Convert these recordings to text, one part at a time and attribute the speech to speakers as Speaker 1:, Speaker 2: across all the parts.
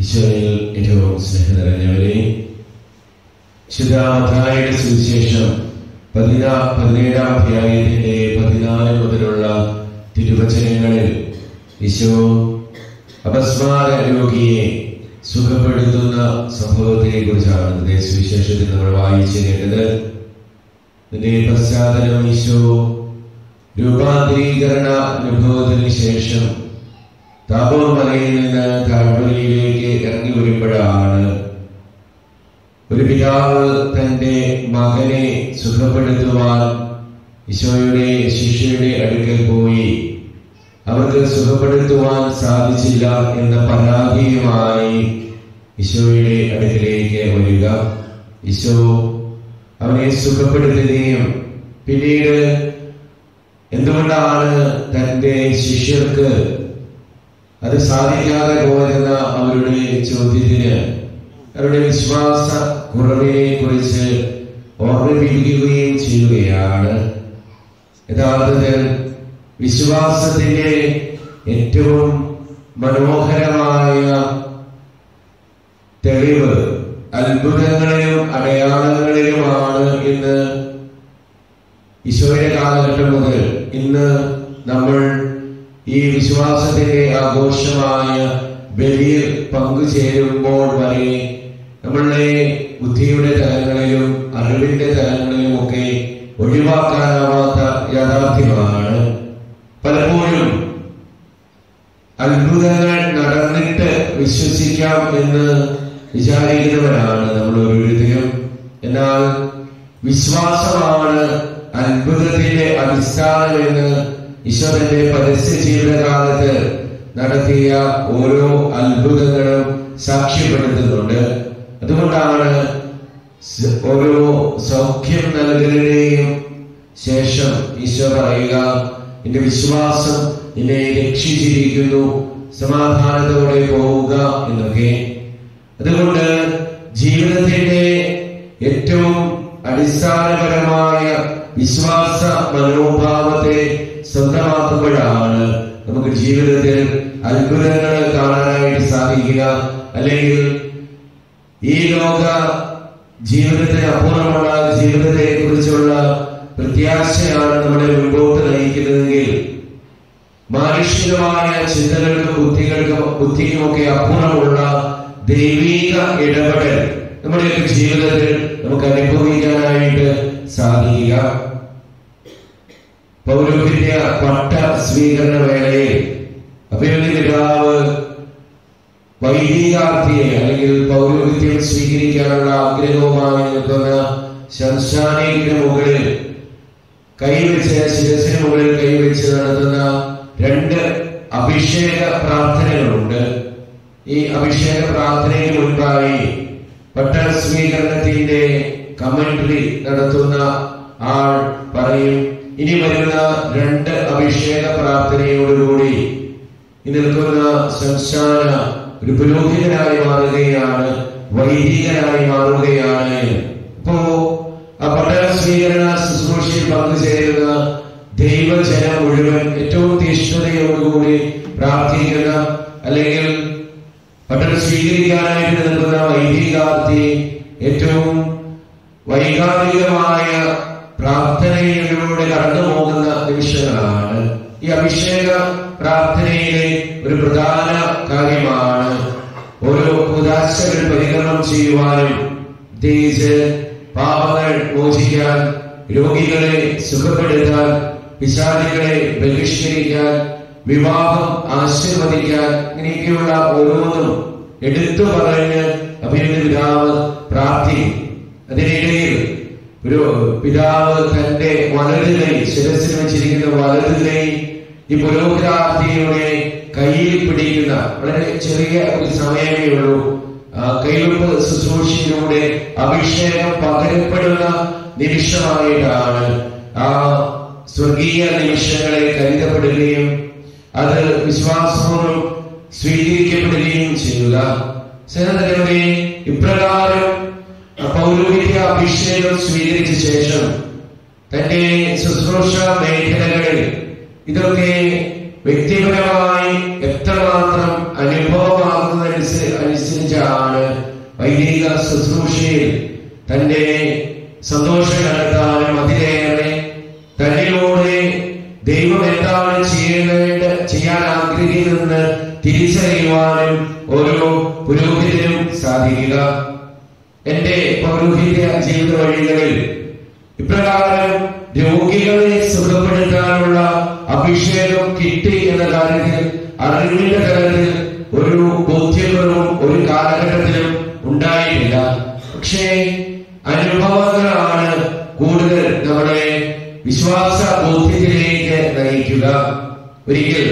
Speaker 1: ഈശോയിൽ ഏറ്റവും സ്നേഹം നിറഞ്ഞവരെ, മത്തായിയുടെ സുവിശേഷം 17-ാം അധ്യായത്തിന്റെ 14 മുതലുള്ള തിരുവചനങ്ങളിൽ ഈശോ അപസ്മാര രോഗിയെ സുഖപ്പെടുത്തുന്ന സംഭവത്തെ കുറിച്ചാണ് ഇന്നത്തെ സുവിശേഷത്തിൽ നമ്മൾ വായിച്ചു കേട്ടത്. ഇതിന്റെ പശ്ചാത്തലം ഈശോ രൂപാന്തരീകരണ അനുഭവത്തിന് ശേഷം താബോർ മലയിൽ നിന്ന് താഴ്വരയിലേക്ക് ഇറങ്ങി വരുമ്പോഴാണ് ഒരു പിതാവ് തന്റെ മകനെ സുഖപ്പെടുത്തുവാൻ ഈശോയുടെ ശിഷ്യയുടെ അടുക്കൽ പോയി അവർക്ക് സുഖപ്പെടുത്തുവാൻ സാധിച്ചില്ല എന്ന പരാതിയുമായി ഈശോയുടെ അടുക്കലേക്ക് വരിക. ഈശോ അവനെ സുഖപ്പെടുത്തുകയും പിന്നീട് എന്തുകൊണ്ടാണ് തന്റെ ശിഷ്യർക്ക് അത് സാധിക്കാതെ പോയെന്ന അവരുടെ ചോദ്യത്തിന് അവരുടെ വിശ്വാസ കുറവിനെ കുറിച്ച് ഓർമ്മിപ്പിക്കുകയും ചെയ്യുകയാണ്. യഥാർത്ഥത്തിൽ വിശ്വാസത്തിന്റെ ഏറ്റവും മനോഹരമായ തെളിവ് അത്ഭുതങ്ങളിലും അടയാളങ്ങളിലുമാണ് എന്ന് ഈശോയുടെ കാലഘട്ടം മുതൽ ഇന്ന് നമ്മൾ ഈ വിശ്വാസത്തിന്റെ ആഘോഷമായ ബലിയിൽ പങ്കുചേരുമ്പോൾ വരെ നമ്മളുടെ ബുദ്ധിയുടെ തലങ്ങളിലും അറിവിന്റെ തലങ്ങളിലും ഒക്കെ ഒഴിവാക്കാനാവാത്ത യാഥാർത്ഥ്യമാണ്. പലപ്പോഴും അത്ഭുതങ്ങൾ നടന്നിട്ട് വിശ്വസിക്കാം എന്ന് വിചാരിക്കുന്നവരാണ് നമ്മൾ ഓരോരുത്തരും. എന്നാൽ വിശ്വാസമാണ് അത്ഭുതത്തിന്റെ അടിസ്ഥാനമെന്ന് ഈശോ തന്റെ പരസ്യ ജീവിതകാലത്ത് നടത്തിയ ഓരോ അത്ഭുതങ്ങളും സാക്ഷ്യപ്പെടുത്തുന്നുണ്ട്. അതുകൊണ്ടാണ് ഓരോ സൗഖ്യം നൽകലിന്റെയും ശേഷം ഈശോ പറയുക, എന്റെ വിശ്വാസം നിന്നെ രക്ഷിച്ചിരിക്കുന്നു, സമാധാനത്തോടെ പോവുക എന്നൊക്കെ. അതുകൊണ്ട് ജീവിതത്തിന്റെ ഏറ്റവും അടിസ്ഥാനപരമായ വിശ്വാസ മനോഭാവത്തെ സ്വന്തമാക്കുമ്പോഴാണ് നമുക്ക് ജീവിതത്തിൽ അത്ഭുതങ്ങൾ കാണാനായിട്ട് സാധിക്കുക. അല്ലെങ്കിൽ ഈ ലോക ജീവിതത്തിന് അപ്പുറമുള്ള ജീവിതത്തെ കുറിച്ചുള്ള പ്രത്യാശയാണ് നമ്മളെ മുൻപോട്ട് നയിക്കുന്നതെങ്കിൽ മാനുഷികമായ ചിന്തകൾക്കും ബുദ്ധിക്കുമൊക്കെ അപ്പുറമുള്ള ദൈവിക ഇടപെടൽ നമ്മുടെയൊക്കെ ജീവിതത്തിൽ നമുക്ക് അനുഭവിക്കാനായിട്ട് സാധിക്കുക. പൗരോഹിത്യ പട്ട സ്വീകരണ വേളയിൽ അഭിമന്യ പിതാവ് വൈദികാർത്ഥിയെ അല്ലെങ്കിൽ പൗരോഹിത്യം സ്വീകരിക്കാനുള്ള ആഗ്രഹവുമായി നിൽക്കുന്ന ശംശാനയ്ക്ക് മുകളിൽ കൈവച്ച് ശിരസിന് മുകളിൽ കൈവച്ച് നടത്തുന്ന 2 അഭിഷേക പ്രാർത്ഥനകളുണ്ട്. ഈ അഭിഷേക പ്രാർത്ഥനയ്ക്ക് മുൻപായി പട്ട സ്വീകരണത്തിന്റെ കമന്ററി നടത്തുന്ന ആൾ പറയും, ഇനി വരുന്ന 2 അഭിഷേക പ്രാർത്ഥനയോടുകൂടി നിൽക്കുന്ന ശംശാന ഒരു പുരോഹിതനായി മാറുകയാണ്, വൈദികനായി മാറുകയാണ്. അപ്പോ ആ പട്ടണ സ്വീകരണ ശുശ്രൂഷയിൽ പങ്കുചേരുന്ന ദൈവജനം മുഴുവൻ ഏറ്റവും തീഷ്ണതയോടുകൂടി പ്രാർത്ഥിക്കുന്ന അല്ലെങ്കിൽ പട്ടണ സ്വീകരിക്കാനായിട്ട് നിൽക്കുന്ന വൈദികാർത്ഥി ഏറ്റവും വൈകാരികമായ പ്രാർത്ഥനയിലൂടെ കടന്നു പോകുന്ന നിമിഷങ്ങളാണ്. ഈ അഭിഷേക പ്രാർത്ഥനയിലെ ഒരു പ്രധാന കാര്യമാണ് ഓരോ ഉദാശകൾ പരികരണം ചെയ്യുവാനും പ്രത്യേകിച്ച് പാപങ്ങൾ മോചിക്കാൻ, രോഗികളെ സുഖപ്പെടുത്താൻ, പിശാചുകളെ ബഹിഷ്കരിക്കാൻ, വിവാഹം ആശീർവദിക്കാൻ, ഇങ്ങനെയൊക്കെയുള്ള ഓരോന്നും എടുത്തു പറഞ്ഞ് അഭിമന്യ പിതാവ് പ്രാർത്ഥിക്കും. അതിനിടയിൽ ഒരു പിതാവ് തന്റെ വലത് കൈ, ശിരസിൽ വെച്ചിരിക്കുന്ന വലത് കൈ ഈ പുരോഹിതാർത്ഥിയുടെ കയ്യിൽ പിടിക്കുന്ന വളരെ ചെറിയ ഒരു സമയമേ ഉള്ളൂ. കൈവെപ്പ് ശുശ്രൂഷയിലൂടെ അഭിഷേകം പകരപ്പെടുന്ന നിമിഷമായിട്ടാണ് ആ സ്വർഗീയ നിമിഷങ്ങളെ കരുതപ്പെടുകയും അത് വിശ്വാസപൂർവ്വം സ്വീകരിക്കപ്പെടുകയും ചെയ്യുക. സേനതയുടെ ഇപ്രകാരം പൗരോഹിത്യ അഭിഷേകം സ്വീകരിച്ച ശേഷം തന്റെ ശുശ്രൂഷ മേഖലകളിൽ ഇതൊക്കെ വ്യക്തിപരമായി എത്രമാത്രം അനുഭവമാകുന്നതനുസരിച്ച് ശുശ്രൂഷയിൽ തന്റെ സന്തോഷം കണ്ടെത്താനും അതിലേറെ തന്നിലൂടെ ദൈവം എന്താണ് ചെയ്യാൻ ആഗ്രഹിക്കുന്നതെന്ന് തിരിച്ചറിയുവാനും ഓരോ പുരോഹിതനും സാധിക്കുക. എന്റെ പൗരോഹിത്യ ജീവിത വഴികളിൽ ഇപ്രകാരം രോഗികളെ സുഖപ്പെടുത്താനുള്ള അഭിഷേകം കിട്ടി എന്ന കാര്യത്തിൽ അറിവിന്റെ തലത്തിൽ ഒരു ബോധ്യങ്ങളും ഒരു കാലഘട്ടത്തിലും ഉണ്ടായിട്ടില്ല. പക്ഷേ അനുഭവങ്ങളാണ് കൂടുതൽ നമ്മുടെ വിശ്വാസ ബോധ്യത്തിലേക്ക് നയിക്കുക. ഒരിക്കൽ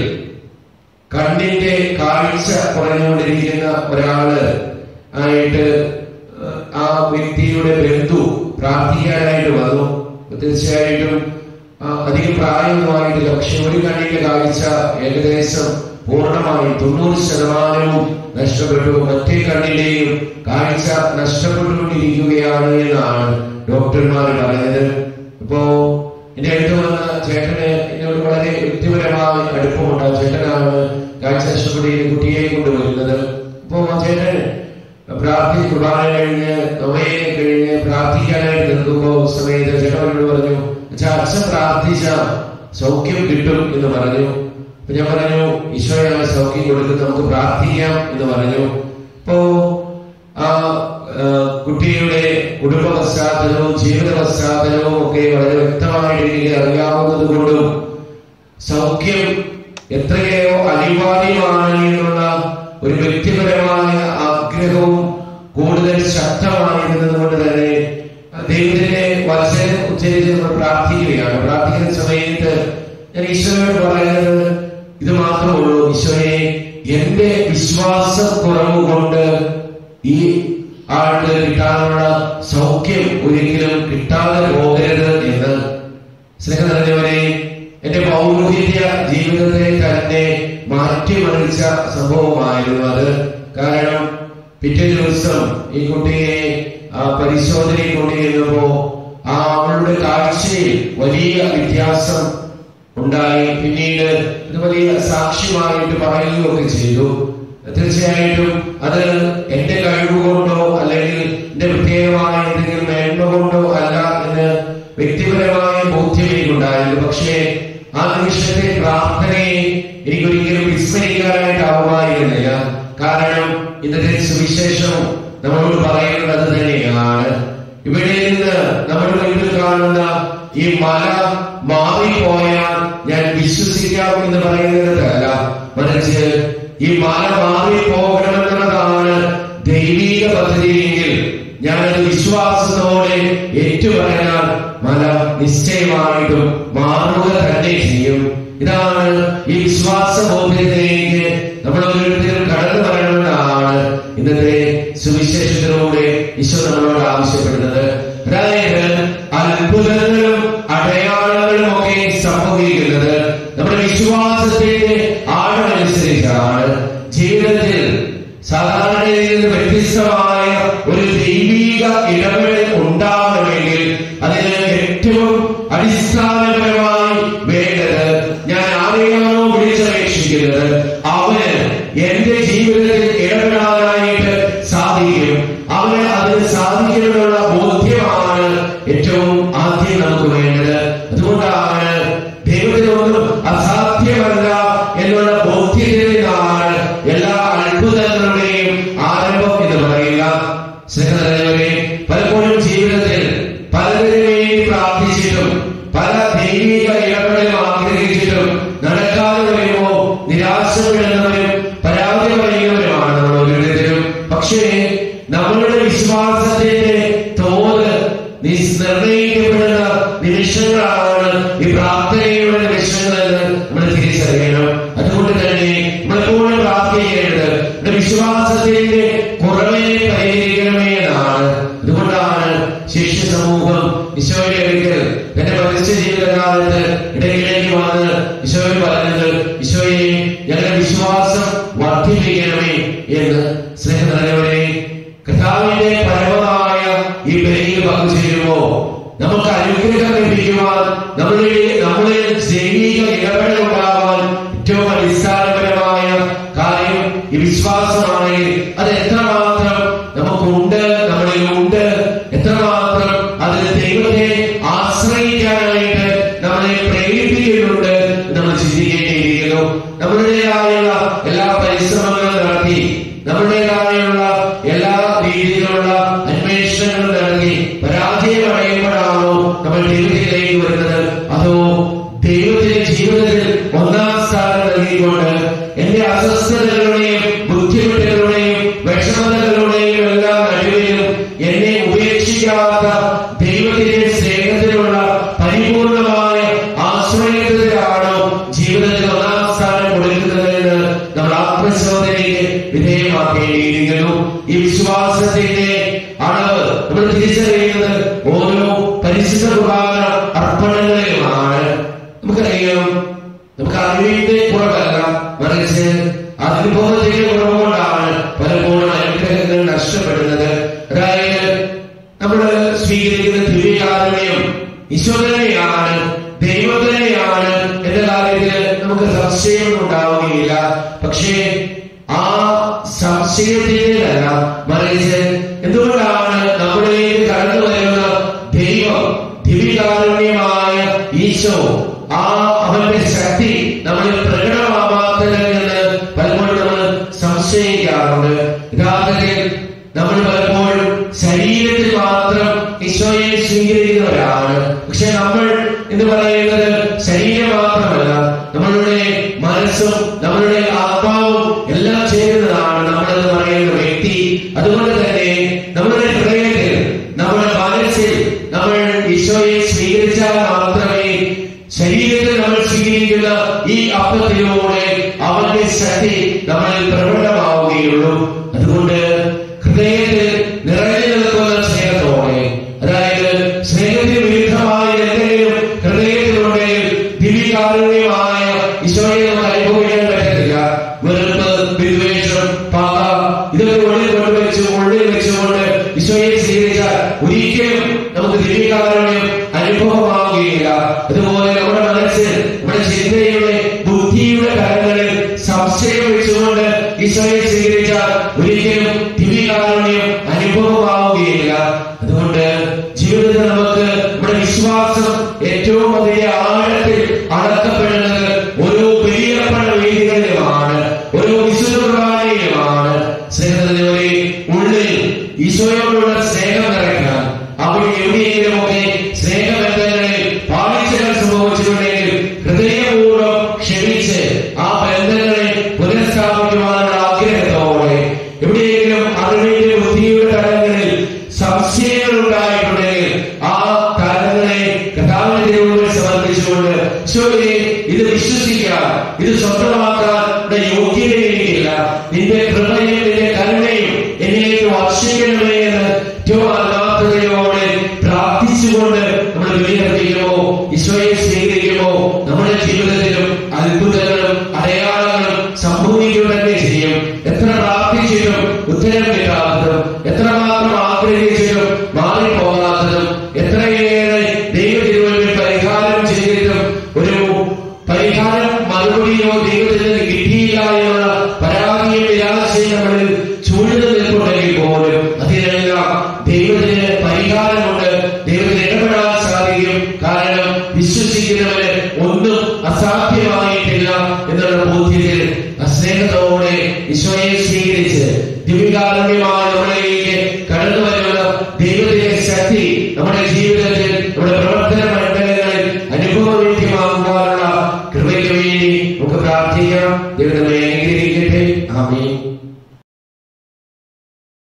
Speaker 1: കണ്ണിന്റെ കാഴ്ച കുറഞ്ഞുകൊണ്ടിരിക്കുന്ന ഒരാള് ആയിട്ട് ആ വ്യക്തിയുടെ ബന്ധു പ്രാർത്ഥിക്കാനായിട്ട് വന്നു. തീർച്ചയായിട്ടും അധികം പ്രായമൊന്നുമായിട്ടില്ല. പക്ഷെ ഒരു കണ്ണിന്റെ കാഴ്ച ഏകദേശം പൂർണ്ണമായി 90% നഷ്ടപ്പെട്ടു. മറ്റേ കണ്ണിന്റെയും കാഴ്ച നഷ്ടപ്പെട്ടുകൊണ്ടിരിക്കുകയാണ് എന്നാണ് ഡോക്ടർമാർ പറഞ്ഞത്. ഇപ്പോ എന്റെ അടുത്ത് വന്ന ചേട്ടന് എന്നോട് വളരെ വ്യക്തിപരമായ അടുപ്പമുണ്ട്. ആ ചേട്ടനാണ് കാഴ്ച നഷ്ടപ്പെടുന്ന കുട്ടിയെ കൊണ്ടുവരുന്നത്. അപ്പോ ആ ചേട്ടൻ കുർബാന കഴിഞ്ഞ് നൊവേന കഴിഞ്ഞ് പ്രാർത്ഥിക്കാനായിട്ട് നിൽക്കുമ്പോ സമയത്ത് ചേട്ടനോട് പറഞ്ഞു, അച്ഛൻ പ്രാർത്ഥിച്ച സൗഖ്യം കിട്ടും എന്ന് പറഞ്ഞു. അപ്പൊ ഞാൻ പറഞ്ഞു, ഈശോയാണ് സൗഖ്യം കൊടുക്കുന്നത്, നമുക്ക് പ്രാർത്ഥിക്കാം എന്ന് പറഞ്ഞു. അപ്പോ ആ കുട്ടിയുടെ കുടുംബ പശ്ചാത്തലവും ജീവിത പശ്ചാത്തലവും ഒക്കെ വളരെ വ്യക്തമായിട്ട് എനിക്ക് അറിയാവുന്നത് കൊണ്ടും സൗഖ്യം എത്രയോ അനിവാര്യമാണ് എന്നുള്ള ഒരു വ്യക്തിപരമായ ആഗ്രഹവും കൂടുതൽ ശക്തമായിരുന്നത് കൊണ്ട് തന്നെ ദൈവത്തിന്റെ വചനം ഉച്ചരിച്ച് നമ്മൾ പ്രാർത്ഥിക്കുകയാണ്. പ്രാർത്ഥിക്കുന്ന സമയത്ത് ഞാൻ ഈശോയോട് പറയുന്നത് ഇത് മാത്രമുള്ളൂ, ഈശോയെ എന്റെ വിശ്വാസക്കുറവ് കൊണ്ട് ഈ ആൾക്ക് കിട്ടാനുള്ള സൗഖ്യം ഒരിക്കലും കിട്ടാതെ പോകരുത് എന്ന്. സ്നേഹം നിറഞ്ഞവരെ, എന്റെ പൗരോഹിത്യ ജീവിതത്തെ തന്നെ മാറ്റിമറിച്ച സംഭവമായിരുന്നു അത്. കാരണം പിറ്റേ ദിവസം ഈ കുട്ടിയെ പരിശോധനയിൽ കൊണ്ടുവരുമ്പോ അവളുടെ കാഴ്ചയിൽ വലിയ വ്യത്യാസം ഉണ്ടായി. പിന്നീട് ഇത് വലിയ സാക്ഷ്യമായിട്ട് പറയുകയൊക്കെ ചെയ്തു. തീർച്ചയായിട്ടും അത് എന്റെ കഴിവുകൊണ്ടോ അല്ലെങ്കിൽ എന്റെ പ്രത്യേകമായ എന്തെങ്കിലും മേന്മ കൊണ്ടോ അല്ല എന്ന് വ്യക്തിപരമായ ബോധ്യം എനിക്കുണ്ടായിരുന്നു. പക്ഷേ ആ നിമിഷത്തെ പ്രാർത്ഥനയെ എനിക്കൊരിക്കലും വിസ്മരിക്കാനായിട്ടാവുമായിരുന്നില്ല. കാരണം ഇന്നത്തെ സുവിശേഷം നമ്മളോട് പറയുന്നത് അത് തന്നെയാണ്. ഇവിടെ നിന്ന് നമ്മുടെ മുന്നിൽ കാണുന്ന ഈ മല മാറിപ്പോയാൽ ഞാൻ വിശ്വസിക്കാം എന്ന് പറയുന്നതല്ല, മറിച്ച് ഈ മല മാറിപ്പോകണമെന്നുള്ളതാണ് ദൈവീക പദ്ധതിയെങ്കിൽ ഞാനത് വിശ്വാസത്തോടെ ഏറ്റുപറഞ്ഞാൽ മല നിശ്ചയമായിട്ടും മാറുക തന്നെ ചെയ്യും. ഇതാണ് ഈ വിശ്വാസ ബോധ്യത്തിലേക്ക് നമ്മൾ ഓരോരുത്തരും കടന്നു പറയണമെന്നാണ് ഇന്നത്തെ സുവിശേഷത്തിലൂടെ ഈശോ നമ്മളോട് ആവശ്യപ്പെടുന്നത്. അതായത് അത്ഭുതങ്ങളും അടയാളങ്ങളും ഒക്കെ സംഭവിക്കുന്നത് നമ്മുടെ വിശ്വാസത്തിന്റെ ആഴമനുസരിച്ചാണ്. ജീവിതത്തിൽ സാധാരണയിൽ നിന്ന് വ്യത്യസ്തമായ ഒരു ദൈവിക ഇടപെടൽ ഉണ്ടാകണമെങ്കിൽ അതിന് ഏറ്റവും അടിസ്ഥാനപരമായി വേണ്ടത് ഞാൻ ആരെയാണോ വിളിച്ചപേക്ഷിക്കുന്നത് അവന് എന്റെ ജീവിതത്തിൽ ഇടപെടാനായിട്ട് സാധിക്കും. അവന് അതിന് സാധിക്കുമെന്നുള്ള ബോധ്യമാണ് ഏറ്റവും ആദ്യം നമുക്ക് വേണ്ടത്. അതുകൊണ്ടാണ് ദൈവത്തിനൊന്നും അസാധ്യമല്ല എന്നുള്ള ബോധ്യത്തിൽ നിന്നാണ് എല്ലാ അത്ഭുതങ്ങളുടെയും ആരംഭം എന്ന് പറയുക. സ്നേഹിതരെ, പലപ്പോഴും ജീവിതത്തിൽ പലതിനു വേണ്ടി പ്രാർത്ഥിച്ചിട്ടും പല ദൈവിക ഇടപെടലും ആഗ്രഹിച്ചിട്ടും നടക്കാതെ വരുമ്പോ നിരാശപ്പെടുന്നവരും പരാജയപ്പെടുന്നവരുമാണ് നമ്മൾ ഓരോരുത്തരും. പക്ഷേ നമ്മളുടെ വിശ്വാസത്തിന്റെ തോത് നിർണയിക്കപ്പെടുന്ന നിമിഷങ്ങളാണ് ഈ പ്രാർത്ഥനയുടെ നിമിഷങ്ങളെന്ന് നമ്മൾ തിരിച്ചറിയണം. അതുകൊണ്ട് തന്നെ നമ്മളെപ്പോഴും പ്രാർത്ഥിക്കേണ്ടത് നമ്മുടെ വിശ്വാസത്തിന്റെ കുറവെ പരിഹരിക്കണമേ എന്നാണ്. അതുകൊണ്ടാണ് ശിഷ്യ സമൂഹം ഈശോയുടെ അടുക്കൽ തന്റെ പരസ്യ ജീവിതകാലത്ത് ഇടയ്ക്കിടയ്ക്ക് വന്ന് ഈശോയോട് പറഞ്ഞത്, ഈശോയെ ഞങ്ങളുടെ വിശ്വാസം വർദ്ധിപ്പിക്കണമേ എന്ന്. സ്നേഹനിറഞ്ഞവരെ, കർത്താവിന്റെ പരമമായ ഈ ബലിയിൽ പങ്കുചേരുമ്പോ നമുക്ക് അനുഗ്രഹം ലഭിക്കുവാൻ നമ്മളിൽ ദൈവിക ഇടപെടൽ ഉണ്ടാവാൻ ഏറ്റവും അടിസ്ഥാനപരമായ കാര്യം ഈ വിശ്വാസമാണെങ്കിൽ അത് എത്രമാത്രം നമുക്കുണ്ട് നമ്മളിലൂടെ പരിശ്രമങ്ങൾ നടത്തി, നമ്മുടേതായുള്ള എല്ലാ രീതിയിലുള്ള അന്വേഷണങ്ങൾ നടത്തി പരാജയമടയുമ്പോഴാണോ നമ്മൾ ദൈവത്തിലേക്ക് വരുന്നത്? അതോ ദൈവത്തിന്റെ ജീവിതത്തിൽ ഒന്നാം സ്ഥാനം നൽകിക്കൊണ്ട് എന്റെ അസ്വസ്ഥതകളുടെയും ബുദ്ധിമുട്ടുകളുടെയും വിഷമതകളുടെയും എല്ലാം നടുവിലും എന്നെ ഉപേക്ഷിക്കാത്ത ദൈവത്തിന്റെ സ്നേഹത്തിലുള്ള പരിപൂർണമായ ആശ്രയത്തിലാണോ ജീവിതത്തിൽ ഒന്നാം സ്ഥാനം കൊടുക്കുന്നതെന്ന് നമ്മൾ ആത്മശോധനയ്ക്ക് വിധേയമാക്കേണ്ടിയിരിക്കുന്നു. ഈ വിശ്വാസത്തിന്റെ അളവ് നമ്മൾ തിരിച്ചറിയുന്നത് ഓരോ പരിശുദ്ധ കുർബാന അർപ്പണങ്ങളിലുമാണ്. നമുക്കറിയാം, നമുക്ക് അറിവിന്റെ കുറവല്ല, മറിച്ച് അനുഭവത്തിന്റെ കുറവുകൊണ്ടാണ് പലപ്പോഴും അനുഗ്രഹങ്ങൾ നഷ്ടപ്പെടുന്നത്. അതായത് നമ്മൾ സ്വീകരിക്കുന്ന ദിവ്യകാരുണ്യം ഈശോ തന്നെയാണ്, ദൈവം തന്നെയാണ് എന്ന കാര്യത്തിൽ നമുക്ക് സംശയമൊന്നും ഉണ്ടാവുകയില്ല. പക്ഷേ ആ സംശയത്തിൻ്റെതല്ല, മറിച്ച് എന്തുകൊണ്ടാണ് നമ്മളിലേക്ക് കടന്നു വരുന്ന ദൈവം, ദിവ്യകാരുണ്യമായ ഈശോ, അവന്റെ ശക്തി നമ്മളിൽ പ്രകടമാവാത്തതെന്ന് പലപ്പോഴും നമ്മൾ സംശയിക്കാറുണ്ട്. യഥാർത്ഥത്തിൽ നമ്മൾ പലപ്പോഴും ശരീരത്തിൽ മാത്രം ഈശോയെ സ്വീകരിക്കുന്നവരാണ്. പക്ഷെ നമ്മൾ എന്ന് പറയുന്നത് ശരീരം മാത്രമല്ല, നമ്മളുടെ മനസ്സും നമ്മളുടെ ആത്മാവും എല്ലാം ചേരുന്നതാണ് നമ്മളെന്ന് പറയുന്ന വ്യക്തി. അതുകൊണ്ട് തന്നെ നമ്മുടെ ഹൃദയത്തിൽ, നമ്മുടെ മനസ്സിൽ നമ്മൾ ഈശോയെ സ്വീകരിച്ചാൽ മാത്രമേ ശരീരത്തിൽ നമ്മൾ സ്വീകരിക്കുന്ന ഈ അപ്പത്തിലൂടെ അവന്റെ ശക്തി നമ്മളിൽ പ്രകടമാവുകയുള്ളൂ. അതുകൊണ്ട് ഹൃദയത്തിൽ നിറഞ്ഞു നിൽക്കുന്ന സ്നേഹത്തോടെ, അതായത് സ്നേഹത്തിന് വിരുദ്ധമായ എന്തെങ്കിലും ഹൃദയത്തിലുണ്ടെങ്കിൽ ദിവ്യകാരുണ്യമായ ഈശോയെ നമുക്ക് അനുഭവിക്കാൻ പറ്റത്തില്ല. വെറുപ്പ്, വിദ്വേഷം, പക ഇതൊക്കെ ഉള്ളിൽ വെച്ചുകൊണ്ട് ഈശോയെ സ്വീകരിച്ചാൽ ഒരിക്കലും നമുക്ക് ദിവ്യകാരുണ്യം അനുഭവമാവുകയില്ല. അതുപോലെ നമ്മുടെ മനസ്സിൽ, നമ്മുടെ ചിന്തയുടെ, ബുദ്ധിയുടെ തലങ്ങളിൽ സംശയം വെച്ചുകൊണ്ട് ഈശോയെ സ്വീകരിച്ചാൽ ഒരിക്കലും ദിവ്യകാരുണ്യം അനുഭവമാവുകയില്ല. അതുകൊണ്ട് ജീവിതത്തിൽ നമുക്ക് നമ്മുടെ വിശ്വാസം ഏറ്റവും വലിയ ആഴത്തിൽ അടക്കപ്പെടുന്നത് ഓരോ ബലിയർപ്പണ വേദികളിലുമാണ്, ഓരോ വിശുദ്ധ കുർബാനയിലുമാണ്. സ്നേഹത്തിലൂടെ ഉള്ളിൽ ഈശോയോടുള്ള സ്നേഹം നിറയ്ക്കാൻ, അവിടെ എവിടെയെങ്കിലുമൊക്കെ സ്നേഹബന്ധങ്ങളിൽ പാളിച്ചകൾ സംഭവിച്ചിട്ടുണ്ടെങ്കിൽ ഹൃദയപൂർവ്വം ക്ഷമിച്ച് ആ ബന്ധങ്ങളെ പുനഃസ്ഥാപിക്കുവാനുള്ള ആഗ്രഹത്തോടെ, എവിടെയെങ്കിലും അറിവിന്റെ ബുദ്ധിയുടെ തലങ്ങളിൽ സംശയങ്ങൾ ഉണ്ടായിട്ടുണ്ടെങ്കിൽ ആ തലങ്ങളെ കർത്താവിന്റെ മുമ്പിൽ സമർപ്പിച്ചുകൊണ്ട് ഈശോയെ ഇത് വിശ്വസിക്കാൻ, ഇത് സ്വന്തമാക്കാൻ യോഗ്യത എനിക്കില്ല, നിന്റെ കൃപയും നിന്റെ കരുണയും എന്നിലേക്ക് വർഷിക്കണമേ എന്ന് ഏറ്റവും ആത്മാർത്ഥതയോടെ പ്രാർത്ഥിച്ചുകൊണ്ട് നമ്മൾ ബലിയർപ്പിക്കുമോ, ഈശോയെ സ്വീകരിക്കുമോ, നമ്മുടെ ജീവിതത്തിലും അത്ഭുതങ്ങളും അടയാളങ്ങളും സംഭവിക്കുക തന്നെ ചെയ്യും. എത്ര പ്രാർത്ഥിച്ചിട്ടും ഉത്തരം കിട്ടാത്തതും, എത്രമാത്രം ആഗ്രഹിച്ചിട്ടും മാറിപ്പോകാത്തതും, എത്രയേറെ ദൈവത്തിനുവേണ്ടി പരിഹാരം ചെയ്തിട്ടും ഒരു പരിഹാരം മറുപടിയോ ദൈവത്തിൽ നിന്ന് കിട്ടിയില്ല എന്നുള്ള പരാതിയും നിരാശയും നമ്മളിൽ ചൂഴ്ന്നു നിൽക്കുന്നുണ്ടെങ്കിൽ പോലും അതിനെല്ലാം ദൈവത്തിന് പരിഹാരമുണ്ട്, ദൈവത്തിന് ഇടപെടാൻ സാധിക്കും. കാരണം വിശ്വസിക്കുന്നവന് ഒന്നും അസാധ്യമായിട്ടില്ല എന്നുള്ള ബോധ്യത്തിൽ സ്നേഹത്തോടെ ഈശോയെ സ്വീകരിച്ച് ദിവ്യകാരുണ്യമായ നമ്മളിലേക്ക് കടന്നു വരുന്ന ദൈവത്തിന്റെ ശക്തി നമ്മുടെ ജീവിതത്തിൽ, നമ്മുടെ പ്രവർത്തന മണ്ഡലങ്ങളിൽ അനുഭവവേദ്യമാകുവാനുള്ള കൃപയ്ക്ക് വേണ്ടി നമുക്ക് പ്രാർത്ഥിക്കാം. ദൈവം നമ്മെ അനുഗ്രഹിക്കട്ടെ. ആമേൻ.